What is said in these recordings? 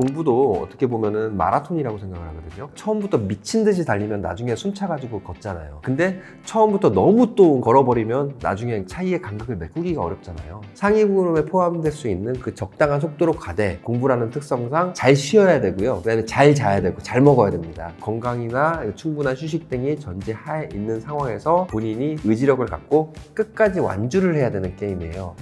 공부도 어떻게 보면은 마라톤이라고 생각을 하거든요. 처음부터 미친 듯이 달리면 나중에 숨차가지고 걷잖아요. 근데 처음부터 너무 또 걸어버리면 나중에 차이의 간격을 메꾸기가 어렵잖아요. 상위 그룹에 포함될 수 있는 그 적당한 속도로 가되 공부라는 특성상 잘 쉬어야 되고요. 그다음에 잘 자야 되고 잘 먹어야 됩니다. 건강이나 충분한 휴식 등이 전제하에 있는 상황에서 본인이 의지력을 갖고 끝까지 완주를 해야 되는 게임이에요.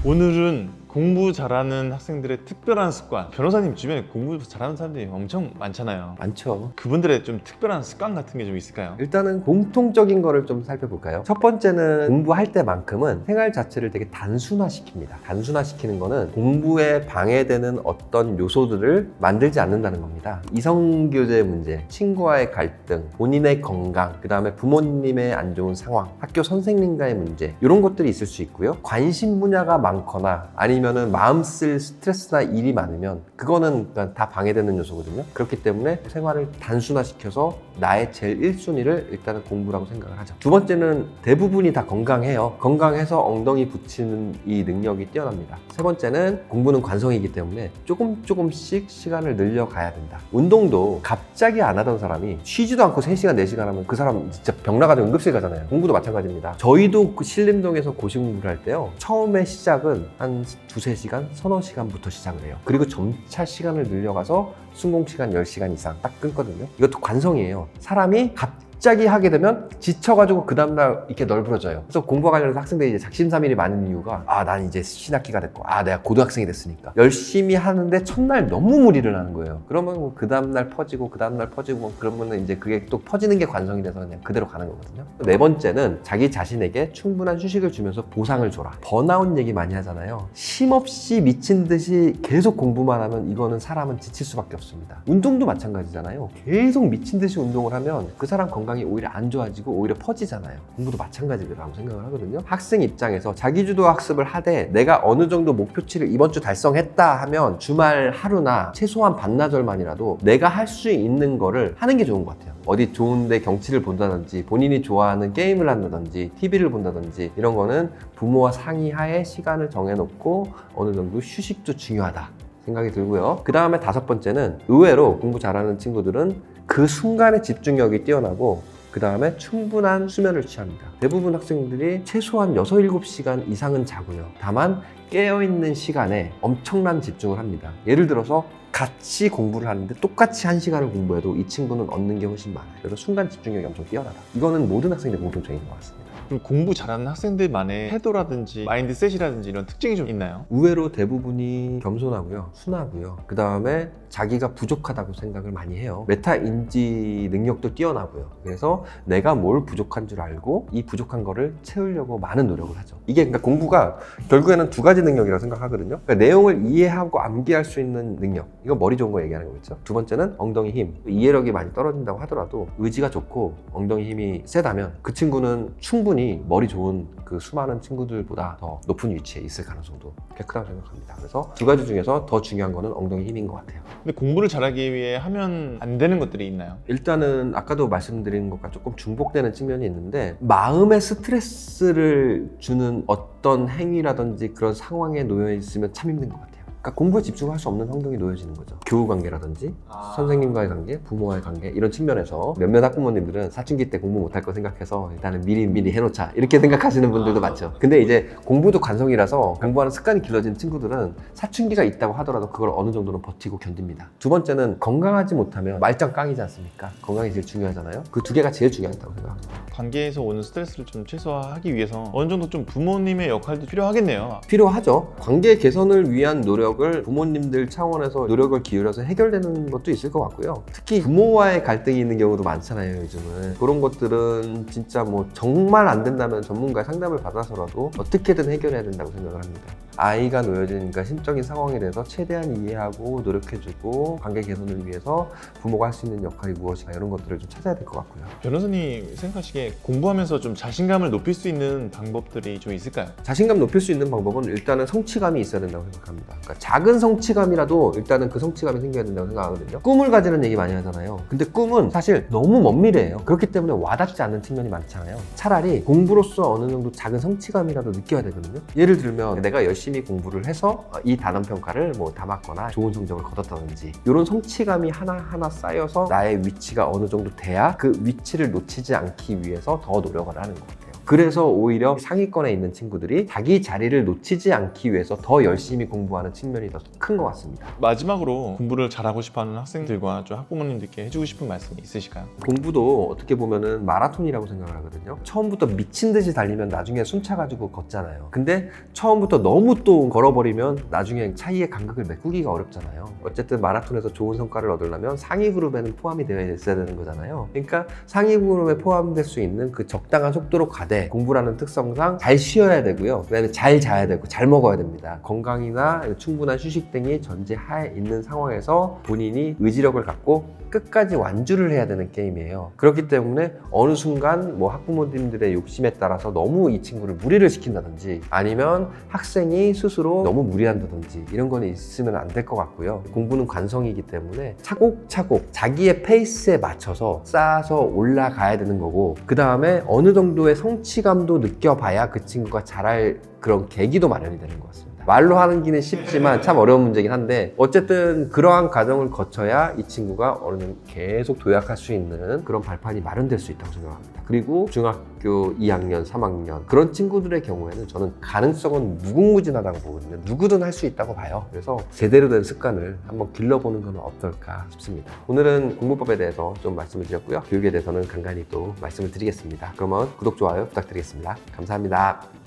오늘은 공부 잘하는 학생들의 특별한 습관, 변호사님 주변에 공부 잘하는 사람들이 엄청 많잖아요. 많죠. 그분들의 좀 특별한 습관 같은 게 좀 있을까요? 일단은 공통적인 거를 좀 살펴볼까요? 첫 번째는 공부할 때만큼은 생활 자체를 되게 단순화시킵니다. 단순화시키는 거는 공부에 방해되는 어떤 요소들을 만들지 않는다는 겁니다. 이성교제 문제, 친구와의 갈등, 본인의 건강, 그 다음에 부모님의 안 좋은 상황, 학교 선생님과의 문제, 이런 것들이 있을 수 있고요. 관심 분야가 많거나 아니면은 마음 쓸 스트레스나 일이 많으면 그거는 다 방해되는 요소거든요. 그렇기 때문에 생활을 단순화시켜서 나의 제일 1순위를 일단은 공부라고 생각을 하죠. 두 번째는 대부분이 다 건강해요. 건강해서 엉덩이 붙이는 이 능력이 뛰어납니다. 세 번째는 공부는 관성이기 때문에 조금씩 시간을 늘려가야 된다. 운동도 갑자기 안 하던 사람이 쉬지도 않고 3시간, 4시간 하면 그 사람 진짜 병 나가지고 응급실 가잖아요. 공부도 마찬가지입니다. 저희도 그 신림동에서 고시 공부를 할 때요. 처음에 시작은 한 두세 시간, 서너 시간부터 시작을 해요. 그리고 점차 시간을 늘려가서 순공시간 10시간 이상 딱 끊거든요. 이것도 관성이에요. 사람이 갑자기 하게 되면 지쳐가지고 그 다음날 이렇게 널브러져요. 그래서 공부와 관련해서 학생들이 이제 작심삼일이 많은 이유가 난 이제 신학기가 됐고 내가 고등학생이 됐으니까 열심히 하는데 첫날 너무 무리를 하는 거예요. 그러면 그 다음날 퍼지고 그러면 이제 그게 또 퍼지는 게 관성이 돼서 그냥 그대로 가는 거거든요. 네 번째는 자기 자신에게 충분한 휴식을 주면서 보상을 줘라. 번아웃 얘기 많이 하잖아요. 쉼없이 미친 듯이 계속 공부만 하면 이거는 사람은 지칠 수밖에 없습니다. 운동도 마찬가지잖아요. 계속 미친 듯이 운동을 하면 그 사람 건강이 오히려 안 좋아지고 오히려 퍼지잖아요. 공부도 마찬가지라고 생각을 하거든요. 학생 입장에서 자기주도 학습을 하되 내가 어느 정도 목표치를 이번 주 달성했다 하면 주말 하루나 최소한 반나절만이라도 내가 할 수 있는 거를 하는 게 좋은 것 같아요. 어디 좋은데 경치를 본다든지 본인이 좋아하는 게임을 한다든지 TV를 본다든지 이런 거는 부모와 상의하에 시간을 정해놓고 어느 정도 휴식도 중요하다 생각이 들고요. 그 다음에 다섯 번째는 의외로 공부 잘하는 친구들은 그 순간의 집중력이 뛰어나고 그 다음에 충분한 수면을 취합니다. 대부분 학생들이 최소한 6, 7시간 이상은 자고요. 다만 깨어있는 시간에 엄청난 집중을 합니다. 예를 들어서 같이 공부를 하는데 똑같이 1시간을 공부해도 이 친구는 얻는 게 훨씬 많아요. 그래서 순간 집중력이 엄청 뛰어나다. 이거는 모든 학생들의 공통점인 것 같습니다. 그럼 공부 잘하는 학생들만의 태도라든지 마인드셋이라든지 이런 특징이 좀 있나요? 의외로 대부분이 겸손하고요, 순하고요. 그 다음에 자기가 부족하다고 생각을 많이 해요. 메타 인지 능력도 뛰어나고요. 그래서 내가 뭘 부족한 줄 알고 이 부족한 거를 채우려고 많은 노력을 하죠. 이게 그러니까 공부가 결국에는 두 가지 능력이라고 생각하거든요. 그러니까 내용을 이해하고 암기할 수 있는 능력. 이거 머리 좋은 거 얘기하는 거겠죠. 두 번째는 엉덩이 힘. 이해력이 많이 떨어진다고 하더라도 의지가 좋고 엉덩이 힘이 세다면 그 친구는 충분히 머리 좋은 그 수많은 친구들보다 더 높은 위치에 있을 가능성도 꽤 크다고 생각합니다. 그래서 두 가지 중에서 더 중요한 거는 엉덩이 힘인 것 같아요. 근데 공부를 잘하기 위해 하면 안 되는 것들이 있나요? 일단은 아까도 말씀드린 것과 조금 중복되는 측면이 있는데 마음의 스트레스를 주는 어떤 행위라든지 그런 상황에 놓여 있으면 참 힘든 것 같아요. 그러니까 공부에 집중할 수 없는 환경이 놓여지는 거죠. 교우 관계라든지 선생님과의 관계, 부모와의 관계 이런 측면에서 몇몇 학부모님들은 사춘기 때 공부 못할 거 생각해서 일단은 미리 해놓자 이렇게 생각하시는 분들도 많죠. 근데 이제 공부도 관성이라서 공부하는 습관이 길러진 친구들은 사춘기가 있다고 하더라도 그걸 어느 정도는 버티고 견딥니다. 두 번째는 건강하지 못하면 말짱 깡이지 않습니까? 건강이 제일 중요하잖아요. 그 두 개가 제일 중요하다고 생각합니다. 관계에서 오는 스트레스를 좀 최소화하기 위해서 어느 정도 좀 부모님의 역할도 필요하겠네요. 필요하죠. 관계 개선을 위한 노력을 부모님들 차원에서 노력을 기울여서 해결되는 것도 있을 것 같고요. 특히 부모와의 갈등이 있는 경우도 많잖아요, 요즘은. 그런 것들은 진짜 뭐 정말 안 된다면 전문가의 상담을 받아서라도 어떻게든 해결해야 된다고 생각을 합니다. 아이가 놓여진 심적인 상황에 대해서 최대한 이해하고 노력해주고 관계 개선을 위해서 부모가 할 수 있는 역할이 무엇인가 이런 것들을 좀 찾아야 될 것 같고요. 변호사님 생각하시기에 공부하면서 좀 자신감을 높일 수 있는 방법들이 좀 있을까요? 자신감 높일 수 있는 방법은 일단은 성취감이 있어야 된다고 생각합니다. 그러니까 작은 성취감이라도 일단은 그 성취감이 생겨야 된다고 생각하거든요. 꿈을 가지는 얘기 많이 하잖아요. 근데 꿈은 사실 너무 먼 미래예요. 그렇기 때문에 와닿지 않는 측면이 많잖아요. 차라리 공부로서 어느 정도 작은 성취감이라도 느껴야 되거든요. 예를 들면 내가 열심히 공부를 해서 이 단원 평가를 뭐 다 맞거나 좋은 성적을 거뒀다든지 이런 성취감이 하나하나 쌓여서 나의 위치가 어느 정도 돼야 그 위치를 놓치지 않기 위해서 더 노력을 하는 것 같아요. 그래서 오히려 상위권에 있는 친구들이 자기 자리를 놓치지 않기 위해서 더 열심히 공부하는 측면이 더 큰 것 같습니다. 마지막으로 공부를 잘하고 싶어하는 학생들과 좀 학부모님들께 해주고 싶은 말씀이 있으실까요? 공부도 어떻게 보면은 마라톤이라고 생각을 하거든요. 처음부터 미친 듯이 달리면 나중에 숨차가지고 걷잖아요. 근데 처음부터 너무 또 걸어버리면 나중에 차이의 간극을 메꾸기가 어렵잖아요. 어쨌든 마라톤에서 좋은 성과를 얻으려면 상위 그룹에는 포함이 되어 있어야 되는 거잖아요. 그러니까 상위 그룹에 포함될 수 있는 그 적당한 속도로 가되 공부라는 특성상 잘 쉬어야 되고요. 그다음에 잘 자야 되고 잘 먹어야 됩니다. 건강이나 충분한 휴식 등이 전제하에 있는 상황에서 본인이 의지력을 갖고 끝까지 완주를 해야 되는 게임이에요. 그렇기 때문에 어느 순간 뭐 학부모님들의 욕심에 따라서 너무 이 친구를 무리를 시킨다든지 아니면 학생이 스스로 너무 무리한다든지 이런 거는 있으면 안 될 것 같고요. 공부는 관성이기 때문에 차곡차곡 자기의 페이스에 맞춰서 쌓아서 올라가야 되는 거고 그 다음에 어느 정도의 성취감도 느껴봐야 그 친구가 잘할 그런 계기도 마련이 되는 것 같습니다. 말로 하기는 쉽지만 참 어려운 문제긴 한데 어쨌든 그러한 과정을 거쳐야 이 친구가 어느 정도 계속 도약할 수 있는 그런 발판이 마련될 수 있다고 생각합니다. 그리고 중학교 2학년, 3학년 그런 친구들의 경우에는 저는 가능성은 무궁무진하다고 보거든요. 누구든 할 수 있다고 봐요. 그래서 제대로 된 습관을 한번 길러보는 건 어떨까 싶습니다. 오늘은 공부법에 대해서 좀 말씀을 드렸고요. 교육에 대해서는 간간히 또 말씀을 드리겠습니다. 그러면 구독, 좋아요 부탁드리겠습니다. 감사합니다.